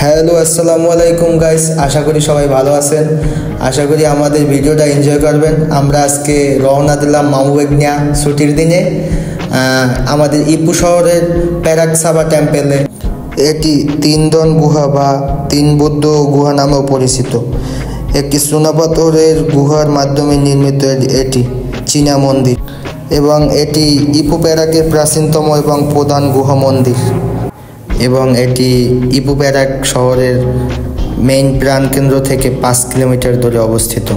Hello আসসালামু আলাইকুম guys, আশা করি সবাই ভালো আছেন। আশা করি আমাদের ভিডিওটা এনজয় করবেন। আমরা আজকে রওনা দিলাম মামুবেগনিয়া ছুটির দিনে আমাদের ইপু শহরের প্যারাকসাবা টেম্পেলে। এটি তিনদন গুহা বা তিন বৌদ্ধ গুহা নামেও পরিচিত। একটি চুনাপাথরের গুহার মাধ্যমে নির্মিত এটি চীনা মন্দির এবং এটি ইপু প্যারাকের প্রাচীনতম এবং প্রধান গুহা মন্দির এবং এটি ইপু প্যারাক শহরের মেইন প্রাণকেন্দ্র থেকে 5 কিলোমিটার দূরে অবস্থিত।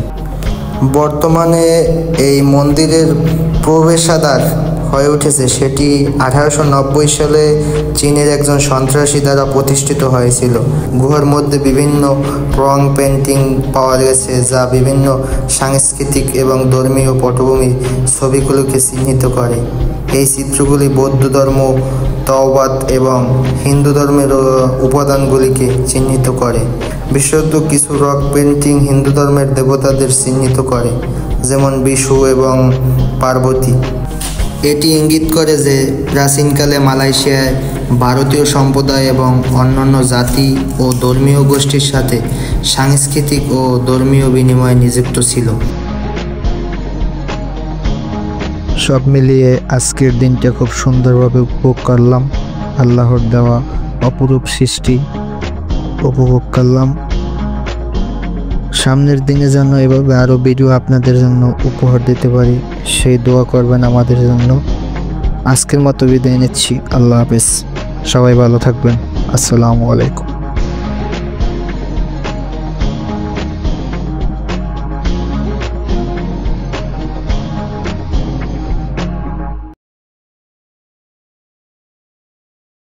বর্তমানে এই মন্দিরের প্রবেশদ্বার হয়ে উঠেছে, সেটি 1890 সালে চীনের একজন সন্ত্রাসী দ্বারা প্রতিষ্ঠিত হয়েছিল। গুহার মধ্যে বিভিন্ন রং পেন্টিং পাওয়া গেছে, যা বিভিন্ন সাংস্কৃতিক এবং ধর্মীয় পটভূমি ছবিগুলোকে চিহ্নিত করে। এই চিত্রগুলি বৌদ্ধ ধর্ম, তাওবাদ এবং হিন্দু ধর্মের উপাদানগুলিকে চিহ্নিত করে। বিশেষত কিছু রক পেন্টিং হিন্দু ধর্মের দেবতাদের চিহ্নিত করে, যেমন বিষ্ণু এবং পার্বতী। এটি ইঙ্গিত করে যে প্রাচীনকালে মালয়েশিয়ায় ভারতীয় সম্প্রদায় এবং অন্যান্য জাতি ও ধর্মীয় গোষ্ঠীর সাথে সাংস্কৃতিক ও ধর্মীয় বিনিময় নিযুক্ত ছিল। সব মিলিয়ে আজকের দিনটা খুব সুন্দরভাবে উপভোগ করলাম। আল্লাহর দেওয়া অপরূপ সৃষ্টি উপভোগ করলাম। সামনের দিনে যেন এভাবে আরও ভিডিও আপনাদের জন্য উপহার দিতে পারি, সেই দোয়া করবেন আমাদের জন্য। আজকের মতো বিদায় নিচ্ছি। আল্লাহ হাফেজ। সবাই ভালো থাকবেন। আসসালামু আলাইকুম।